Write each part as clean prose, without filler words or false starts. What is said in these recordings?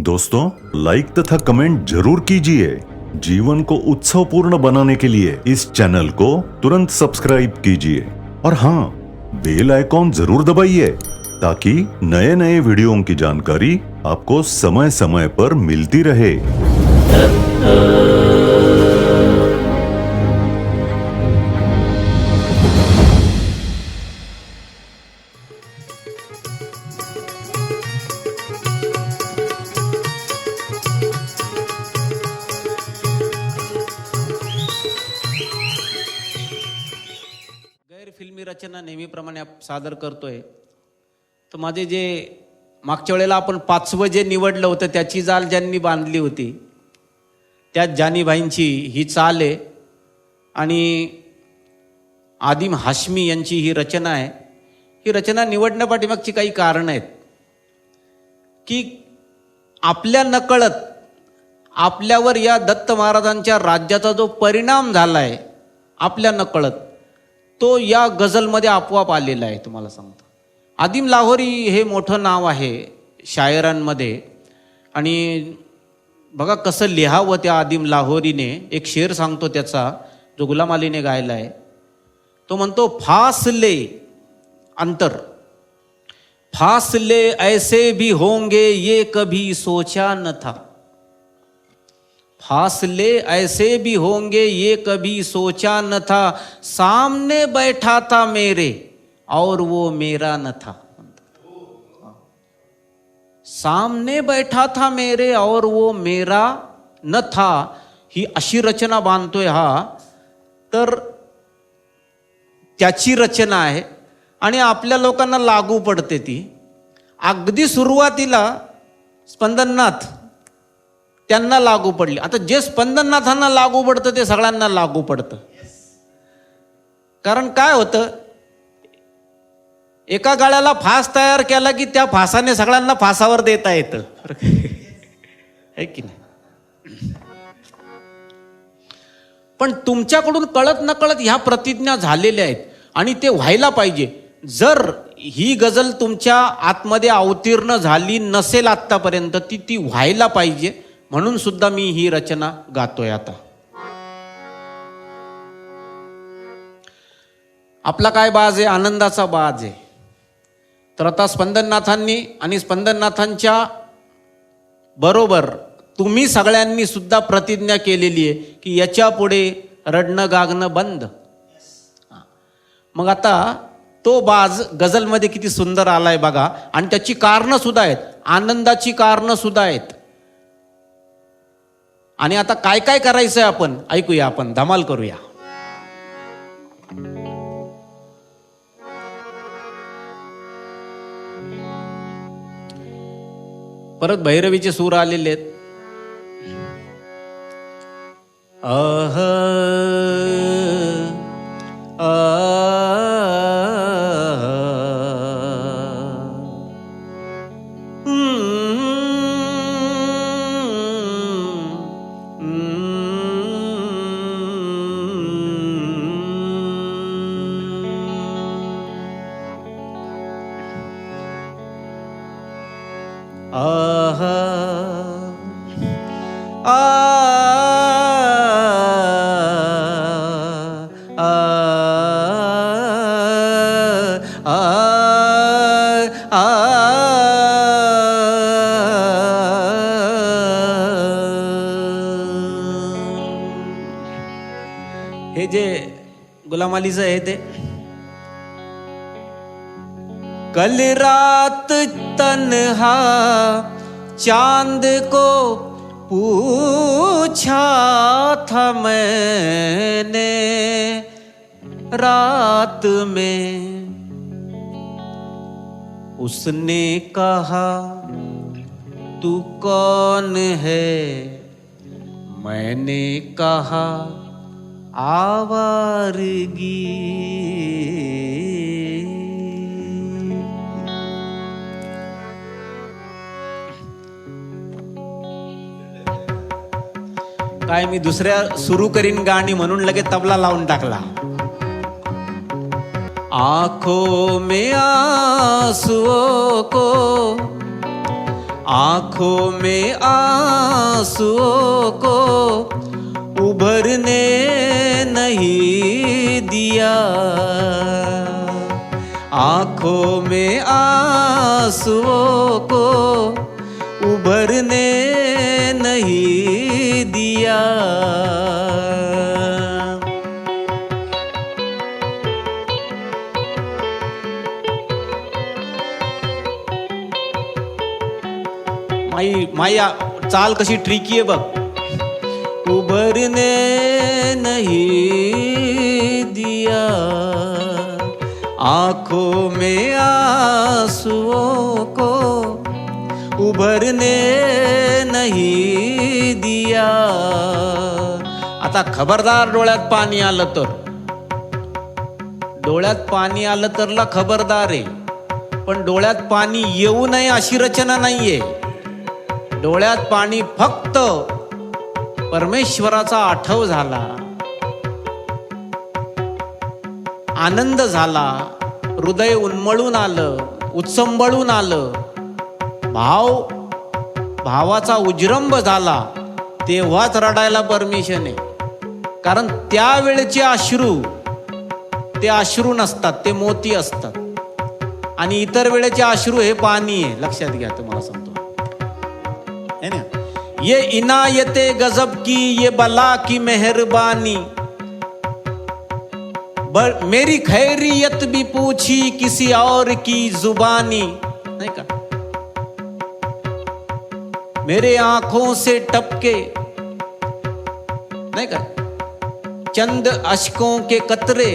दोस्तों, लाइक तथा कमेंट जरूर कीजिए। जीवन को उत्सवपूर्ण बनाने के लिए इस चैनल को तुरंत सब्सक्राइब कीजिए और हाँ, बेल आइकॉन जरूर दबाइए ताकि नए नए वीडियोओं की जानकारी आपको समय समय पर मिलती रहे। फिल्मी रचना नेहमीप्रमाणे सादर करतोय. तर माझे जे मागच्या वेळेला आपण 5वं जे निवडलं होतं त्याची जाल ज्यांनी बांधली होती त्या जानीभाईंची ही चाल आहे आणि आदिम हाशमी यांची ही रचना आहे. ही रचना निवडण्यापाठीमागची काही कारणं आहेत की आपल्या नकळत आपल्यावर या दत्त महाराजांच्या राज्याचा जो परिणाम झाला आहे आपल्या नकळत तो या गझलमध्ये आपोआप आलेला आहे. तुम्हाला सांगतो, आदिम लाहोरी हे मोठं नाव आहे शायरांमध्ये आणि बघा कसं लिहावं त्या आदिम लाहोरीने. एक शेर सांगतो त्याचा जो गुलाम अलीने गायला आहे. तो म्हणतो, फासले अंतर फासले ऐसे भी होंगे ये कभी सोचा न था. फासले ऐसे भी होंगे ये कभी सोचा न था. सामने बैठा था मेरे और वो मेरा न था. सामने बैठा था मेरे और वो मेरा न था. ही अशी रचना बांधतोय हा. तर त्याची रचना आहे आणि आपल्या लोकांना लागू पडते ती. अगदी सुरुवातीला स्पंदननाथ त्यांना लागू पडली. आता जे स्पंदननाथांना लागू पडतं ते सगळ्यांना लागू पडतं. कारण काय होतं, एका गाळ्याला फास तयार केला की त्या फासाने सगळ्यांना फासावर देता येतं, है की नाही. पण तुमच्याकडून कळत नकळत ह्या प्रतिज्ञा झालेल्या आहेत आणि ते व्हायला पाहिजे. जर ही गझल तुमच्या आतमध्ये अवतीर्ण झाली नसेल आत्तापर्यंत ती व्हायला पाहिजे. म्हणून सुद्धा मी ही रचना गातोय. आता आपला काय बाज आहे, आनंदाचा बाज आहे. तर आता स्पंदननाथांनी आणि स्पंदननाथांच्या बरोबर तुम्ही सगळ्यांनी सुद्धा प्रतिज्ञा केलेली आहे की याच्या पुढे रडणं गागणं बंद. मग आता तो बाज गझलमध्ये किती सुंदर आलाय बघा. आणि त्याची कारणं सुद्धा आहेत, आनंदाची कारणं सुद्धा आहेत. आणि आता काय काय करायचंय आपण ऐकूया, आपण धमाल करूया. परत भैरवीचे सूर आलेले आहेत. आह हे जे गुलाम अलीचं आहे ते, कल रात तन्हा चांद को पूछा था मैंने रात में. उसने कहा तू कौन है. मैंने कहा आवारगी. काय मी दुसऱ्या सुरू करीन गाणी म्हणून लगेच तबला लावून टाकला. आंखों में आंसुओं को आंखों में आंसुओं को उभरने नहीं दिया, आंखों में आंसुओं को उभरने नहीं दिया। माई चाल कशी ट्रिकी आहे बघ. उभरने नहीं दिया, आंखों में आंसुओं को उभरने नहीं दिया. आता खबरदार डोळ्यात पाणी आलं तर, डोळ्यात पाणी आलं तरला खबरदार आहे. पण डोळ्यात पाणी येऊ नये अशी रचना नाहीये. डोळ्यात पाणी फक्त परमेश्वराचा आठव झाला, आनंद झाला, हृदय उन्मळून आलं, उत्संबळून आलं, भावाचा उजरंभ झाला, तेव्हाच रडायला परमिशन आहे. कारण त्यावेळेचे अश्रू ते अश्रू नसतात, ते मोती असतात. आणि इतर वेळेचे अश्रू हे पाणी आहे. लक्षात घ्या, तुम्हाला सांगतो है ना. ये इनायते गजब की, ये बला की मेहरबानी, मेरी खैरियत भी पूछी किसी और की जुबानी. नहीं का, मेरे आंखों से टपके, नहीं का, चंद अश्कों के कतरे,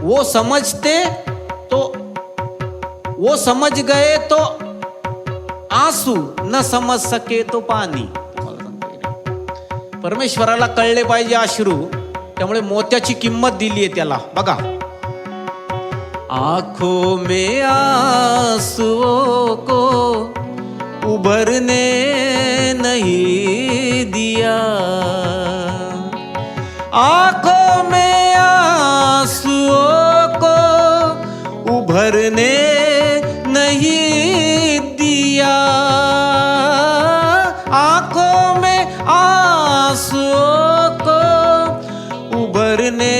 वो समझ गए तो आंसू, न समज सके तो पाणी. परमेश्वराला कळले पाहिजे अश्रू, त्यामुळे मोत्याची किंमत दिली आहे त्याला. बघा, आंखों में आंसुओं को उभरने नहीं दिया, आंखों में आंसुओं को उभरने नहीं दिया, आंखों में आंसुओं को उभरने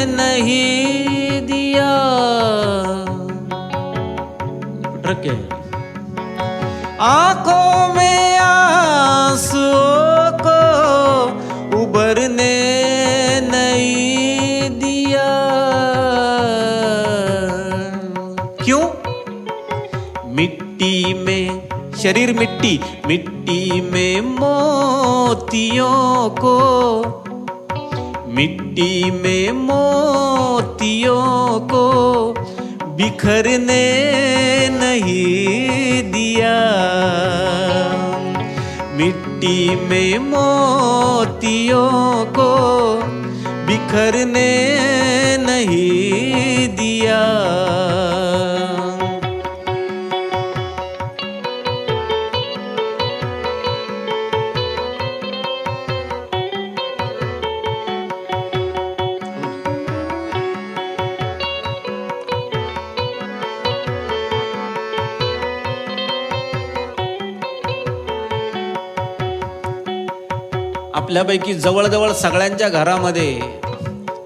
नहीं दिया. आंखों में आंसुओं को उभरने नहीं दिया. क्यों? मिट्टी में शरीर, मिट्टी में मोतियों को, मिट्टी में मोतियों को बिखरने नहीं दिया, मिट्टी में मोतियों को बिखरने नहीं दिया. आपल्यापैकी जवळजवळ सगळ्यांच्या घरामध्ये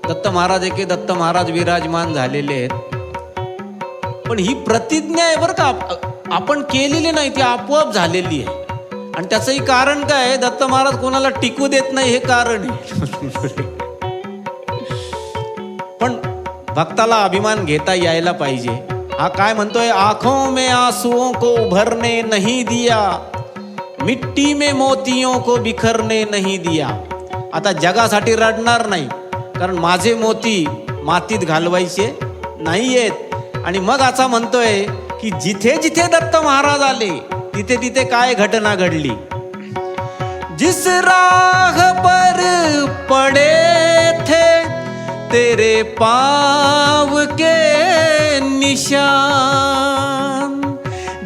दत्त महाराज एके दत्त महाराज विराजमान झालेले आहेत. पण ही प्रतिज्ञा आहे बरं का, आपण केलेली नाही, ती आपोआप झालेली आहे. आणि त्याचंही कारण काय आहे, दत्त महाराज कोणाला टिकू देत नाही हे कारण आहे. पण भक्ताला अभिमान घेता यायला पाहिजे. हा काय म्हणतोय, आंखों में आंसुओं को उभरने नहीं दिया, मिट्टी में मोतियों को बिखरने नहीं दिया. आता जगासाठी रडणार नाही, कारण माझे मोती मातीत घालवायचे नाहीयेत. आणि मग असा म्हणतोय की जिथे जिथे दत्त महाराज आले तिथे तिथे काय घटना घडली. जिस राह पर पड़े थे तेरे पाँव के निशान,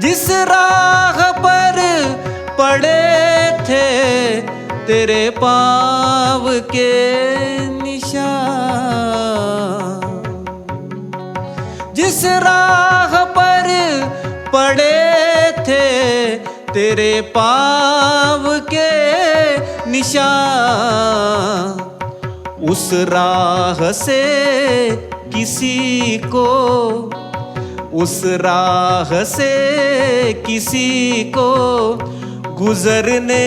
जिस राह पर पड़े थे तेरे पाँव के निशान, जिस राह पर पड़े थे तेरे पाँव के निशान, उस राह से किसी को, उस राह से किसी को गुजरने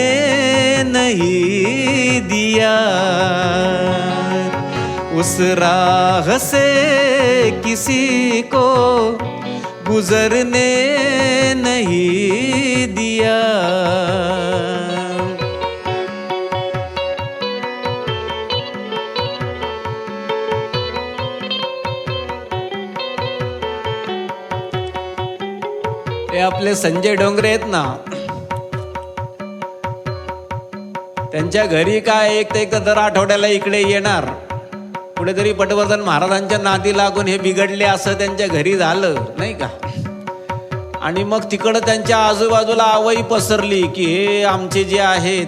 नहीं दिया, उस राह से किसी को गुजरने नहीं दिया। हे आपले संजय डोंगरे आहेत ना, त्यांच्या घरी काय एक ते दर आठवड्याला इकडे येणार, कुठेतरी पटवर्धन महाराजांच्या नादी लागून हे बिघडले असं त्यांच्या घरी झालं नाही का. आणि मग तिकडं त्यांच्या आजूबाजूला आवई पसरली की हे आमचे जे आहेत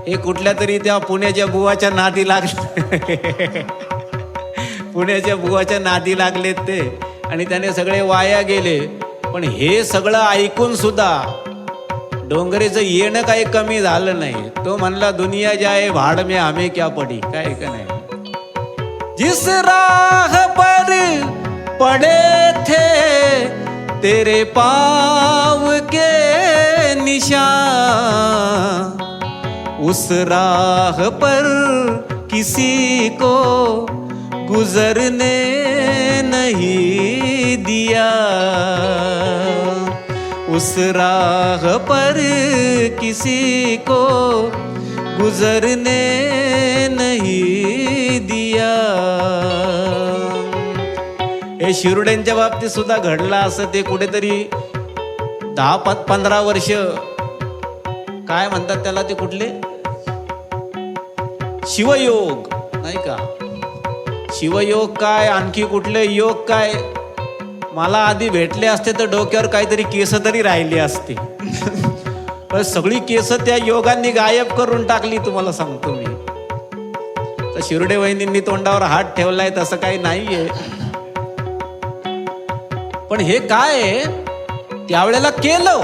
हे कुठल्या तरी त्या पुण्याच्या बुवाच्या नादी लागले पुण्याच्या बुवाच्या नादी लागलेत ते, आणि त्याने सगळे वाया गेले. पण हे सगळं ऐकून सुद्धा डोंगरेचं येणं काही कमी झालं नाही. तो म्हणला दुनिया जाए भाड़ में हमें क्या पड़ी, काय का नाही. जिस राह पर पड़े थे तेरे पाँव के निशान, उस राह पर किसी को गुजरने नहीं दिया, उस राह पर किसी को गुजरने नहीं दिया. हे शिरोड्यांच्या बाबतीत सुद्धा घडलं असं. ते कुठेतरी 10-15 वर्ष काय म्हणतात त्याला, ते कुठले शिवयोग नाही का, शिवयोग काय, आणखी कुठले योग काय. मला आधी भेटले असते तर डोक्यावर काहीतरी केस तरी राहिली असते पण सगळी केस त्या योगांनी गायब करून टाकली, तुम्हाला सांगतो मी. तर शिरोडे वहिनींनी तोंडावर हात ठेवलाय तसं काही नाहीये. पण हे काय त्यावेळेला केलं,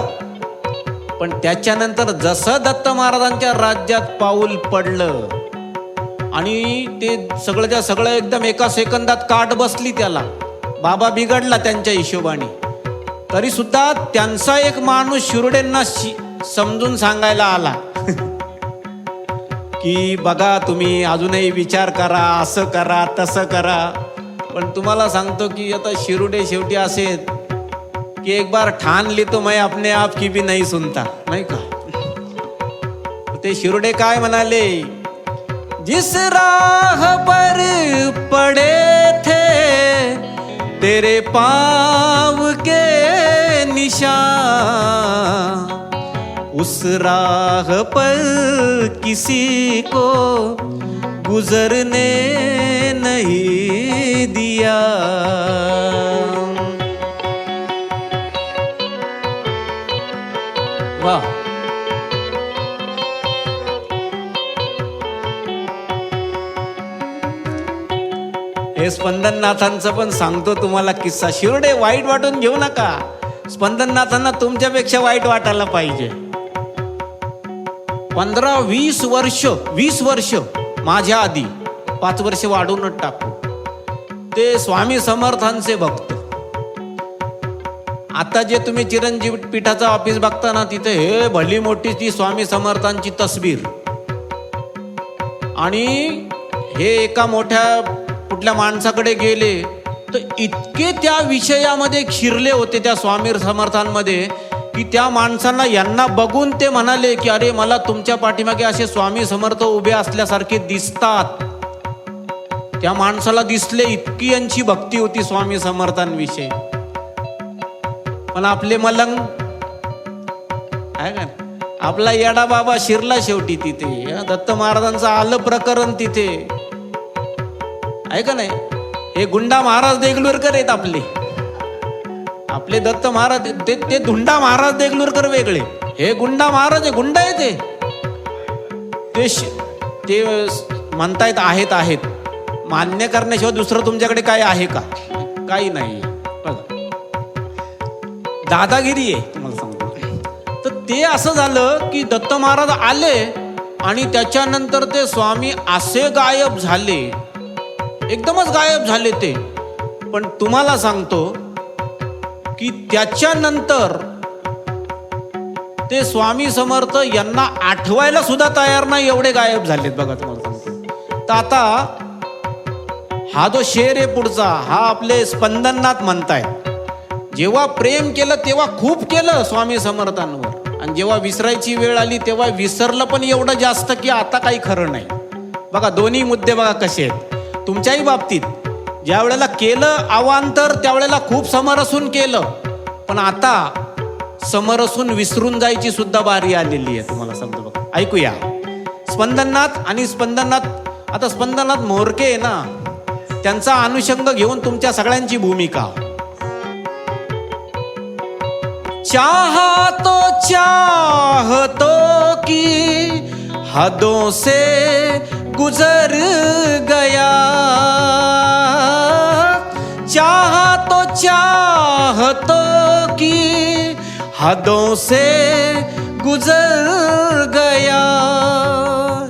पण त्याच्यानंतर जसं दत्त महाराजांच्या राज्यात पाऊल पडलं आणि ते सगळंच्या सगळं एकदम एका सेकंदात काट बसली त्याला, बाबा बिघडला त्यांच्या हिशोबाने, तरी सुद्धा त्यांचा एक माणूस शिरोडेंना समजून सांगायला आला की बघा तुम्ही अजूनही विचार करा, असं करा तसं करा. पण तुम्हाला सांगतो की आता शिरोडे शेवटी असे की एक बार ठान ली तो मैं अपने आप की भी नहीं सुनता नाही का. ते शिरोडे काय म्हणाले, जिस राह पर पड़े थे तेरे पाँव के निशान, उस राह पर किसी को गुजरने नहीं दिया. वाह. हे स्पंदननाथांचं पण सांगतो तुम्हाला किस्सा. शिरोडे वाईट वाटून घेऊ नका, स्पंदननाथांना तुमच्यापेक्षा वाईट वाटायला पाहिजे. 15-20 वर्ष माझ्या आधी, 5 वर्ष वाढूनच टाकू, ते स्वामी समर्थांचे भक्त. आता जे तुम्ही चिरंजीव पीठाचं ऑफिस बघता ना, तिथे हे भली मोठी ती स्वामी समर्थांची तस्वीर, आणि हे एका मोठ्या कुठल्या माणसाकडे गेले तर इतके त्या विषयामध्ये शिरले होते त्या स्वामी समर्थांमध्ये की त्या माणसांना यांना बघून ते म्हणाले की अरे मला तुमच्या पाठीमागे असे स्वामी समर्थ उभे असल्यासारखे दिसतात. त्या माणसाला दिसले, इतकी यांची भक्ती होती स्वामी समर्थांविषयी. पण आपले मलंग आहे का, आपला येडा बाबा शिरला शेवटी तिथे. दत्त महाराजांचं आलं प्रकरण तिथे आहे का नाही. हे गुंडा महाराज देगलूरकर आहेत आपले दत्त महाराज, ते धुंडा महाराज देगलूरकर वेगळे, हे गुंडा महाराज, गुंडा आहे ते म्हणतायत आहेत. मान्य करण्याशिवाय दुसरं तुमच्याकडे काय आहे का, काही नाही. बघा दादागिरी आहे तुम्हाला सांगतो. ते असं झालं की दत्त महाराज आले आणि त्याच्यानंतर ते स्वामी असे गायब झाले, एकदमच गायब झाले ते. पण तुम्हाला सांगतो की त्याच्यानंतर ते स्वामी समर्थ यांना आठवायला सुद्धा तयार नाही, एवढे गायब झालेत बघा. तुम्हाला सांगतो तर आता हा जो शेर आहे पुढचा, हा आपले स्पंदननाथ म्हणतायत. जेव्हा प्रेम केलं तेव्हा खूप केलं स्वामी समर्थांवर, आणि जेव्हा विसरायची वेळ आली तेव्हा विसरलं पण एवढं जास्त की आता काही खरं नाही. बघा दोन्ही मुद्दे बघा कसे आहेत तुमच्याही बाबतीत. ज्या वेळेला केलं अवांतर त्यावेळेला खूप समरसून केलं, पण आता समरसून विसरून जायची सुद्धा बारी आलेली आहे. तुम्हाला समजा बघा, ऐकूया स्पंदननाथ. आणि स्पंदननाथ, आता स्पंदननाथ मोरके आहे ना, त्यांचा अनुषंग घेऊन तुमच्या सगळ्यांची भूमिका. चाहा तो की हदों से गुजर गया, चाहा तो की हदों से गुजर गया.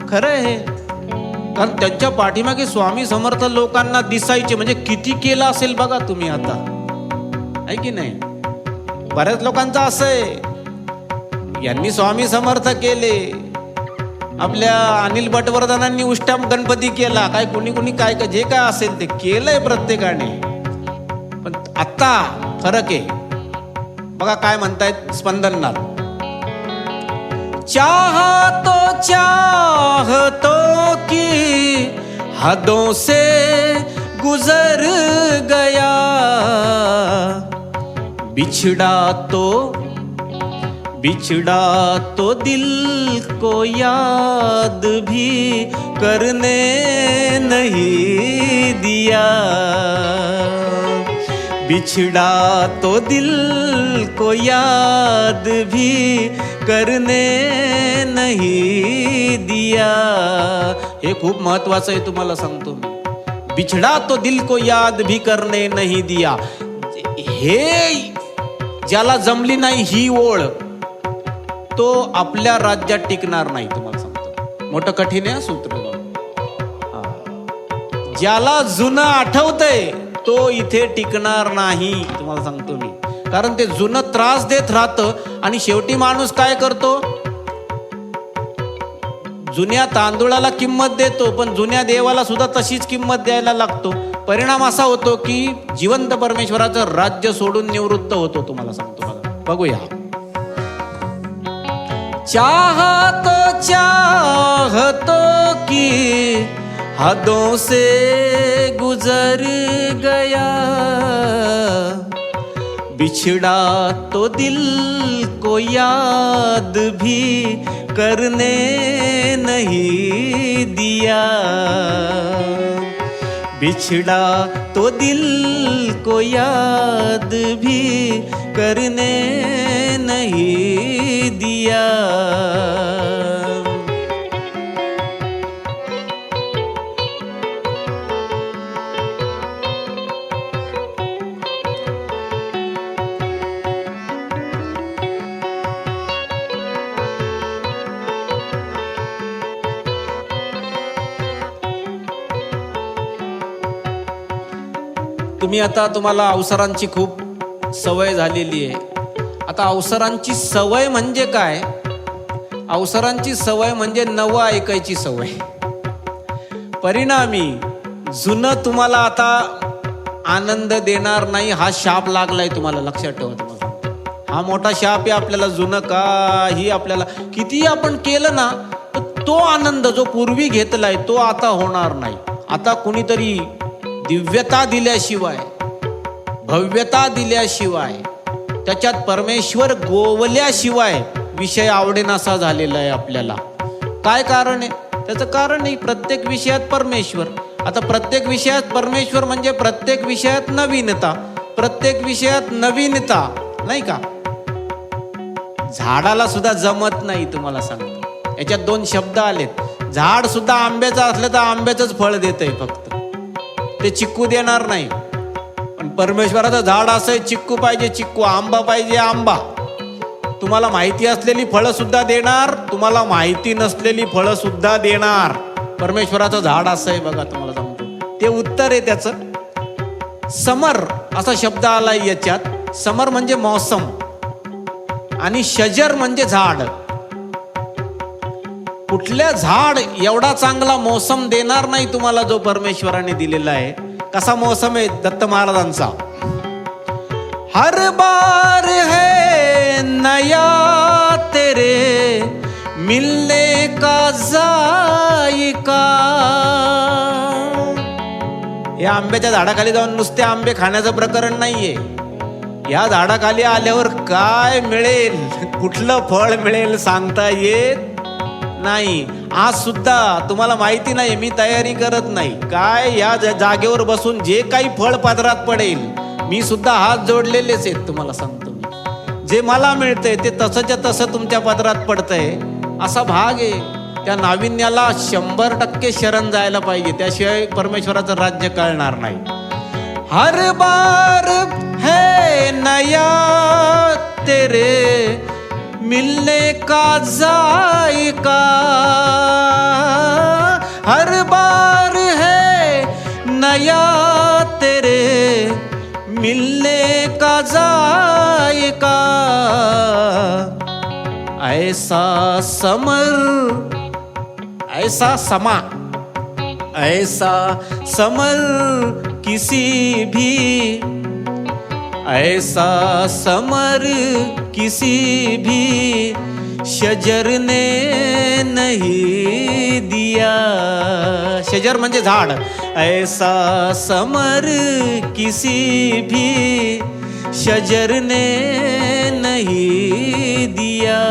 खरं आहे, कारण त्यांच्या पाठीमागे स्वामी समर्थ लोकांना दिसायचे, म्हणजे किती केलं असेल बघा तुम्ही आता, आहे की नाही. बऱ्याच लोकांचं असं आहे, यांनी स्वामी समर्थ केले, आपल्या अनिल भटवर्धनांनी उष्टम गणपती केला, काय कोणी कोणी काय जे काय असेल ते केलंय प्रत्येकाने. पण आता फरक आहे बघा, काय म्हणतायत स्पंदननाथ. चाह तो की हदों से गुजर गया, बिछड़ा तो दिल को याद भी करने नहीं दिया, बिछड़ा तो दिल को याद भी करने नहीं दिया. हे खूप महत्वाचं आहे, तुम्हाला सांगतो मी. बिछड़ा तो दिल को याद भी करने नहीं दिया. हे ज्याला जमली नाही ही ओळ, तो आपल्या राज्यात टिकणार नाही. तुम्हाला सांगतो, मोठं कठीण आहे सूत्र. ज्याला जुनं आठवतंय तो इथे टिकणार नाही, तुम्हाला सांगतो मी. कारण ते जुनं त्रास देत राहतं, आणि शेवटी माणूस काय करतो, जुन्या तांदूळाला किंमत देतो, पण जुन्या देवाला सुद्धा तशीच किंमत द्यायला लागतो. परिणाम असा होतो की जिवंत परमेश्वराचं राज्य सोडून निवृत्त होतो. तुम्हाला सांगतो बघा, बघूया. चाह तो की हदों से गुजर गया, बिछड़ा तो दिल को याद भी करने नहीं दिया, बिछड़ा तो दिल को याद भी करने नहीं दिया. तुम्ही आता, तुम्हाला अवसरांची खूप सवय झालेली आहे. आता अवसरांची सवय म्हणजे काय, अवसरांची सवय म्हणजे नवं ऐकायची सवय. परिणामी जुनं तुम्हाला आता आनंद देणार नाही, हा शाप लागलाय. तुम्हाला लक्षात ठेवा, तुम्हाला हा मोठा शाप आहे. आपल्याला जुनं काही, आपल्याला किती आपण केलं ना, तो आनंद जो पूर्वी घेतलाय तो आता होणार नाही. आता कुणीतरी दिव्यता दिल्याशिवाय, भव्यता दिल्याशिवाय, त्याच्यात परमेश्वर गोवल्याशिवाय विषय आवडेनासा झालेला आहे आपल्याला. काय कारण आहे त्याचं? कारण नाही, प्रत्येक विषयात परमेश्वर. आता प्रत्येक विषयात परमेश्वर म्हणजे प्रत्येक विषयात नवीनता, प्रत्येक विषयात नवीनता, नाही का. झाडाला सुद्धा जमत नाही, तुम्हाला सांगतो. याच्यात दोन शब्द आलेत. झाड सुद्धा आंब्याचं असलं तर आंब्याचंच फळ देतंय फक्त, ते चिक्कू देणार नाही. पण परमेश्वराचं झाड असं चिक्कू पाहिजे चिक्कू, आंबा पाहिजे आंबा. तुम्हाला माहिती असलेली फळं सुद्धा देणार, तुम्हाला माहिती नसलेली फळं सुद्धा देणार. परमेश्वराचं झाड असं आहे बघा, तुम्हाला सांगतो ते उत्तर आहे त्याचं. समर असा शब्द आलाय याच्यात. समर म्हणजे मौसम आणि शजर म्हणजे झाड. कुठल्या झाड एवढा चांगला मौसम देणार नाही तुम्हाला जो परमेश्वराने दिलेला आहे. कसा मौसम आहे दत्त महाराजांचा. हर बार है नया तेरे मिलने का जायका. या आंब्याच्या झाडाखाली जाऊन नुसते आंबे खाण्याचं प्रकरण नाहीये. या झाडाखाली आल्यावर काय मिळेल, कुठलं फळ मिळेल सांगता येत नाही. आज सुद्धा तुम्हाला माहिती नाही, मी तयारी करत नाही काय. या जागेवर बसून जे काही फळ पदरात पडेल, मी सुद्धा हात जोडलेलेच आहेत. तुम्हाला सांगतो मी, जे मला मिळतंय ते तसंच्या तसं तुमच्या पदरात पडतंय असा भाग आहे. त्या नाविन्याला 100% शरण जायला पाहिजे, त्याशिवाय परमेश्वराचं राज्य कळणार नाही. हर बार है नया तेरे मिलने का जायका. हर बार है नया तेरे मिलने का जायका. ऐसा समर ऐसा समा ऐसा समर किसी भी ऐसा समर किसी भी शजर ने नहीं दिया. शजर म्हणजे झाड. ऐसा समर किसी भी शजर ने नहीं दिया.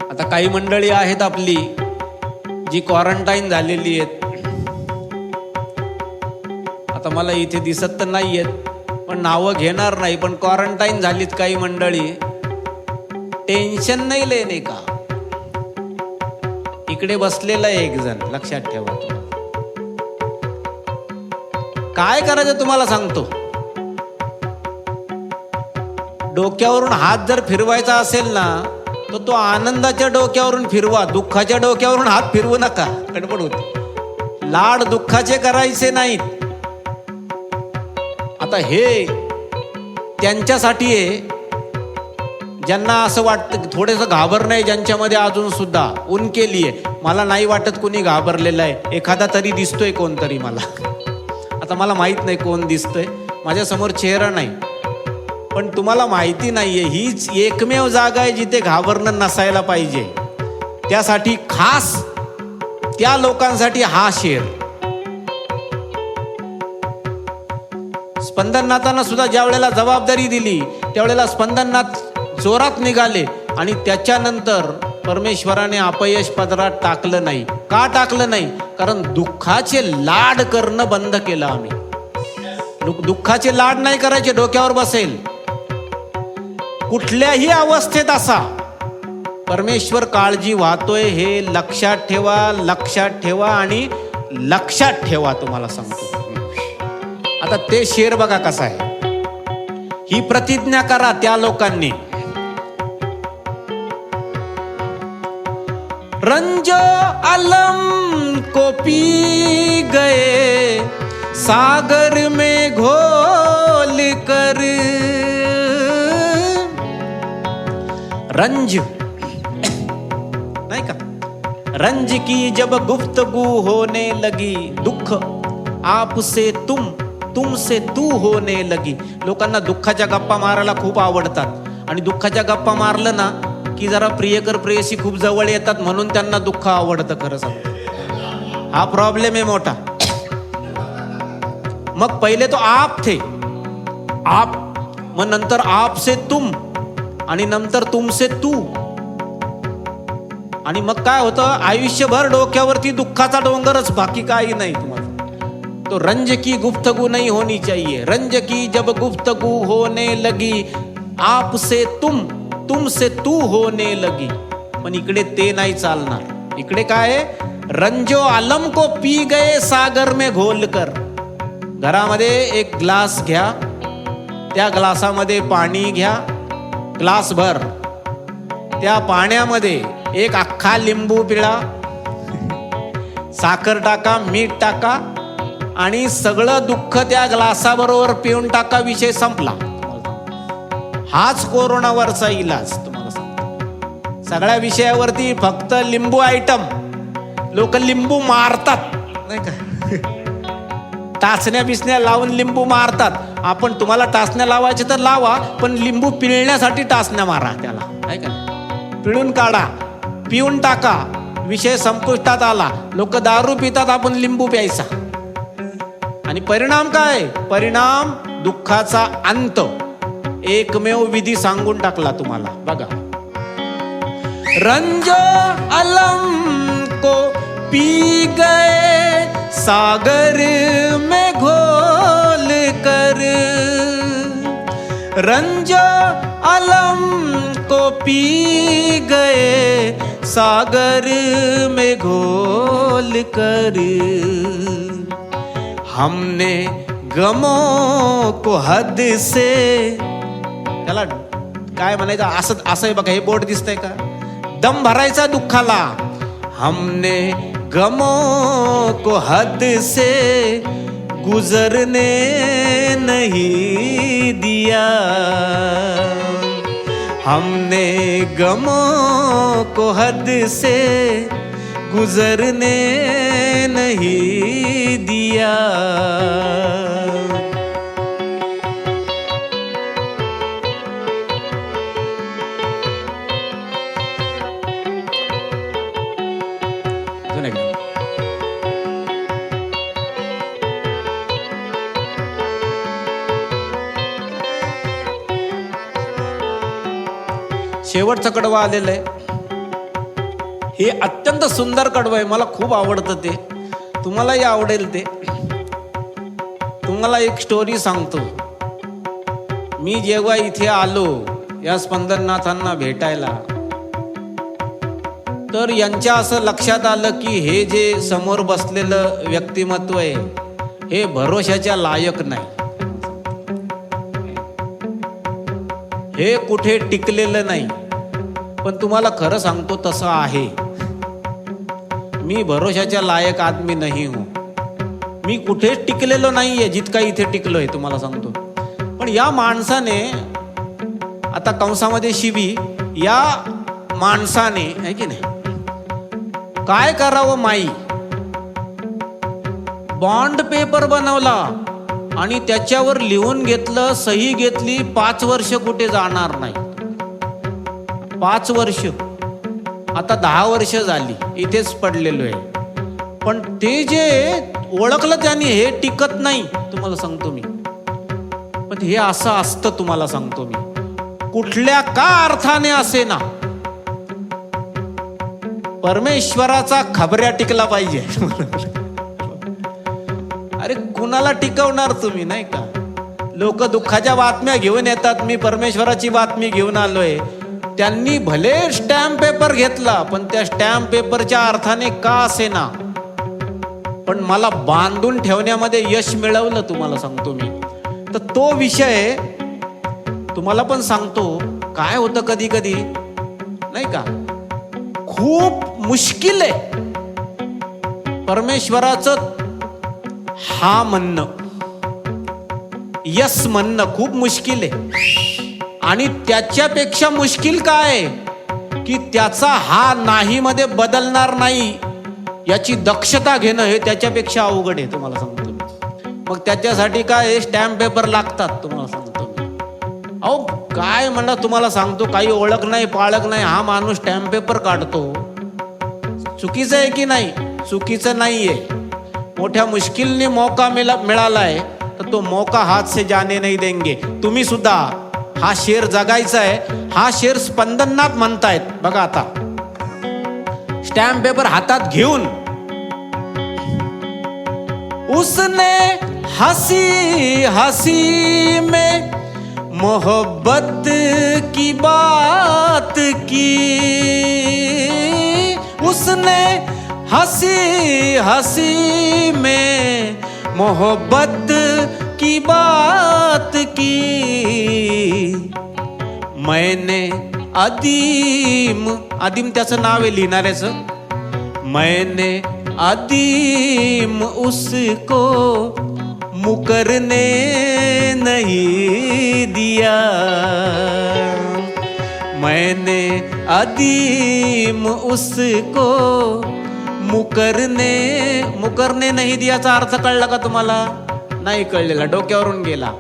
आता काही मंडळी आहेत आपली जी क्वारंटाईन झालेली आहेत. आता मला इथे दिसत तर नाही आहेत, पण नावं घेणार नाही. पण क्वारंटाईन झालीत काही मंडळी. टेन्शन नाही लेणे का. इकडे बसलेला आहे एक जण, लक्षात ठेवा. काय करायचं तुम्हाला सांगतो. डोक्यावरून हात जर फिरवायचा असेल ना, तर तो आनंदाच्या डोक्यावरून फिरवा. दुःखाच्या डोक्यावरून हात फिरवू नका, गडबड होते. लाड दुःखाचे करायचे नाहीत. आता हे त्यांच्यासाठी आहे ज्यांना असं वाटतं, थोडंसं घाबर नाही ज्यांच्यामध्ये अजून सुद्धा ऊन केली आहे. मला नाही वाटत कोणी घाबरलेलं आहे. एखादा तरी दिसतोय कोणतरी मला. आता मला माहित नाही कोण दिसतोय, माझ्यासमोर चेहरा नाही. पण तुम्हाला माहिती नाहीये, हीच एकमेव जागा आहे जिथे घाबरणं नसायला पाहिजे. त्यासाठी खास त्या लोकांसाठी हा शेर. स्पंदननाथांना सुद्धा ज्या वेळेला जबाबदारी दिली त्यावेळेला स्पंदननाथ जोरात निघाले आणि त्याच्यानंतर परमेश्वराने अपयश पदरात टाकलं नाही. का टाकलं नाही? कारण दुःखाचे लाड करणं बंद केलं आम्ही. दुःखाचे लाड नाही करायचे, डोक्यावर बसेल. कुठल्याही अवस्थेत असा परमेश्वर काळजी वाहतोय हे लक्षात ठेवा, लक्षात ठेवा आणि लक्षात ठेवा. तुम्हाला सांगतो आता ते शेर बघा कसा आहे. ही प्रतिज्ञा करा त्या लोकांनी. रंजो अलम को पी गए सागर में घोल कर. रंज नहीं का, रंज की जब गुफ्तगू होने लगी, दुख आपसे तुमसे तू होने लगी. लोकांना दुःखाच्या गप्पा मारायला खूप आवडतात आणि दुःखाच्या गप्पा मारलं ना की जरा प्रियकर प्रेयसी खूप जवळ येतात, म्हणून त्यांना दुःख आवडतं. खरं सांगतो हा प्रॉब्लेम आहे मोठा. मग पहिले तो आप थे, आप, मग नंतर आप से तुम आणि नंतर तुमसे तू. आणि मग काय होतं, आयुष्यभर डोक्यावरती दुःखाचा डोंगरच, बाकी काही नाही. तुम्हाला तो रंज की गुफ्तगू नहीं होनी चाहिए। रंज की जब गुफ्तगू होने लगी, आपसे तुमसे तू होने लगी। पण इकडे ते नाही चालणार। इकडे काय आहे, रंजो आलम को पी गए सागर में घोलकर। घरामध्ये एक ग्लास घ्या, त्या ग्लासामध्ये पाणी घ्या, ग्लास भर, त्या पाण्यामध्ये एक अख्खा लिंबू पिळा, साखर टाका, मीठ टाका आणि सगळं दुःख त्या ग्लासाबरोबर पिऊन टाका, विषय संपला। हाच कोरोनावरचा इलाज तुम्हाला सांगतो। सगळ्या विषयावरती फक्त लिंबू आयटम, लोक लिंबू मारतात नाही का, टाचण्या बिसण्या लावून लिंबू मारतात। आपण तुम्हाला टाचण्या लावायचे तर लावा, पण लिंबू पिळण्यासाठी टाचण्या मारा त्याला, आहे का, पिळून काढा, पिऊन टाका, विषय संपुष्टात आला। लोक दारू पितात, आपण लिंबू प्यायचा। आणि परिणाम काय, परिणाम दुःखाचा अंत। एकमेव विधी सांगून टाकला तुम्हाला बघा। रंजो अलम को पी गए सागर में घोल कर, रंजो अलम को पी गए सागर में घोल कर। हमने गमों को हद से, त्याला काय म्हणायचं, असं आहे बघा, हे बोर्ड दिसतंय का, दम भरायचा दुःखाला। हमने गमों को हद से गुजरने नहीं दिया, हमने गमों को हद से गुजरने नहीं दिया। शेवटचं कडवं आलेलं आहे, हे अत्यंत सुंदर कडवं आहे, मला खूप आवडतं ते, तुम्हालाही आवडेल ते। तुम्हाला एक स्टोरी सांगतो। मी जेव्हा इथे आलो या स्पंदननाथांना भेटायला, तर यांच्या असं लक्षात आलं की हे जे समोर बसलेलं व्यक्तिमत्व आहे हे भरोशाच्या लायक नाही, हे कुठे टिकलेलं नाही। पण तुम्हाला खरं सांगतो तसं आहे, मी भरोशाच्या लायक आदमी नाही हूं, मी कुठेच टिकलेलो नाहीये जितका इथे टिकलोय, तुम्हाला सांगतो। पण या माणसाने, आता कंसामध्ये शिवी, या माणसाने आहे की नाही, काय करावं माई, बॉन्ड पेपर बनवला आणि त्याच्यावर लिहून घेतलं, सही घेतली, 5 वर्ष कुठे जाणार नाही, 5 वर्ष, आता 10 वर्ष झाली इथेच पडलेलो आहे। पण ते जे ओळखलं त्यांनी, हे टिकत नाही, तुम्हाला सांगतो मी। पण हे असं असतं, तुम्हाला सांगतो मी, कुठल्या का अर्थाने असे ना, परमेश्वराचा खबऱ्या टिकला पाहिजे। अरे कुणाला टिकवणार तुम्ही, नाही का? लोक दुःखाच्या बातम्या घेऊन येतात, मी परमेश्वराची बातमी घेऊन आलोय। त्यांनी भले स्टॅम्प पेपर घेतला, पण त्या स्टॅम्प पेपरच्या अर्थाने का असेना, पण मला बांधून ठेवण्यामध्ये यश मिळवलं, तुम्हाला सांगतो मी। तर तो विषय तुम्हाला पण सांगतो, काय होतं कधी कधी, नाही का, खूप मुश्किल आहे परमेश्वराचं हा म्हणणं, यस म्हणणं खूप मुश्किल आहे। आणि त्याच्यापेक्षा मुश्किल काय की त्याचा हा नाही मध्ये बदलणार नाही याची दक्षता घेणं, हे त्याच्यापेक्षा अवघड आहे, तुम्हाला सांगतो। मग त्याच्यासाठी काय स्टॅम्प पेपर लागतात, तुम्हाला सांगतो। अहो काय म्हणलं, तुम्हाला सांगतो, काही ओळख नाही पाळख नाही, हा माणूस स्टॅम्प पेपर काढतो, चुकीचं आहे की नाही? चुकीचं नाहीये। मोठ्या मुश्किलने मौका मिळालाय, तर तो मौका हात से जाने नहीं देंगे। तुम्ही सुद्धा हा शेर जगायचा आहे, हा शेर स्पंदननाथ म्हणतायत बघा। आता स्टॅम्प पेपर हातात घेऊन उसने हंसी हंसी में मोहब्बत की बात की, उसने हंसी हंसी में मोहब्बत की बात की। मैंने आदिम त्याचं नाव आहे लिहिणाऱ्याचं, मैंने आदिम उसको मुकरने नहीं दिया, मैंने आदिम उसको मुकरने नहीं दियाचा अर्थ कळला का तुम्हाला? नाही कळलेला, डोक्यावरून गेला.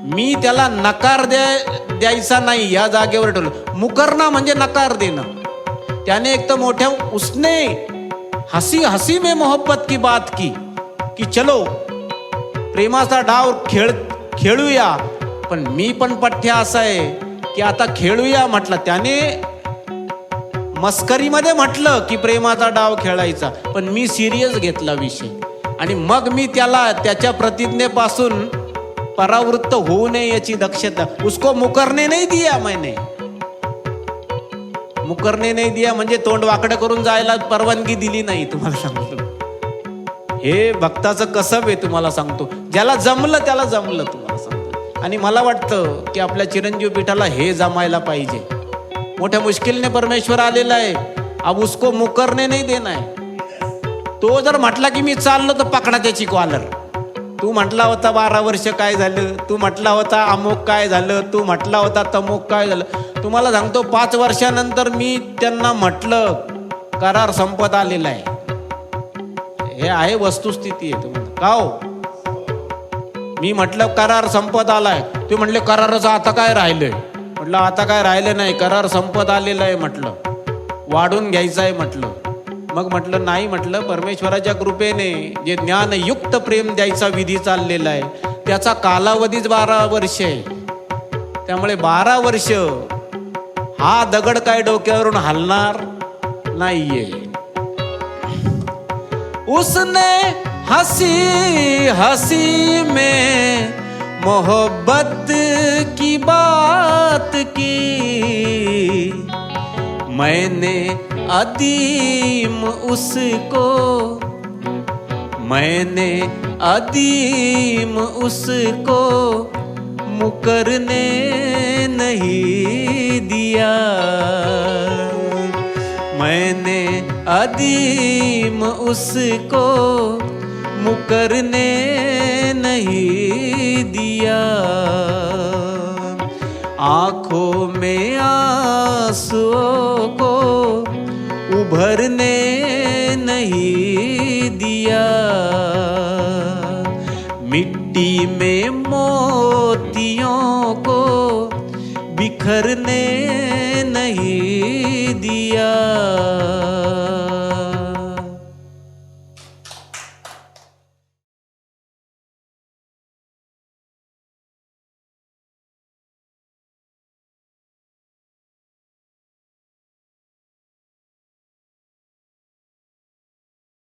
मी त्याला नकार द्यायचा नाही या जागेवर ठेवलं. मुकरणं म्हणजे नकार देणं. त्याने एक तर मोठ्या उसने हसी हसी में मोहब्बत की बात की, की चलो प्रेमाचा डाव खेळूया. पण मी पण पठ्य असा आहे की आता खेळूया म्हटलं. त्याने मस्करीमध्ये म्हटलं की प्रेमाचा डाव खेळायचा, पण मी सिरियस घेतला विषय. आणि मग मी त्याला त्याच्या प्रतिज्ञेपासून परावृत्त होऊ नये याची दक्षता. उसको मुकरने नहीं दिया मैंने. मुकरने नहीं दिया म्हणजे तोंड वाकडं करून जायला परवानगी दिली नाही. तुम्हाला सांगतो हे भक्ताचं कसब आहे. तुम्हाला सांगतो ज्याला जमलं त्याला जमलं. तुम्हाला सांगतो. आणि मला वाटतं की आपल्या चिरंजीव पीठाला हे जमायला पाहिजे. मोठ्या मुश्किलने परमेश्वर आलेला आहे. अब उसको मुकरने नहीं देना है. तो जर म्हटला की मी चाललो तर पकडा त्याची कॉलर. तू म्हटला होता 12 वर्ष काय झालं, तू म्हटला होता अमुक काय झालं, तू म्हटला होता तमुक काय झालं. तुम्हाला सांगतो 5 वर्षानंतर मी त्यांना म्हटलं करार संपत आलेला आहे. हे आहे वस्तुस्थिती आहे. तुम्हाला का हो, मी म्हटलं करार संपत आलाय, ते म्हटले कराराचं आता काय राहिलंय. म्हटलं आता काय राहिलं नाही, करार संपत आलेला आहे. म्हटलं वाढून घ्यायचं आहे. म्हटलं मग म्हटलं नाही. म्हटलं परमेश्वराच्या कृपेने जे ज्ञानयुक्त प्रेम द्यायचा विधी चाललेला आहे त्याचा कालावधीच 12 वर्ष आहे. त्यामुळे 12 वर्ष हा दगड काय डोक्यावरून हलणार नाहीये. उसने हंसी हंसी में मोहब्बत की बात की, मैंने आदिम उसको मुकरने नहीं दिया, मैंने आदिम उसको मुकरने नहीं दिया. आँखों में आंसुओं को उभरने नहीं दिया, मिट्टी में मोतियों को बिखरने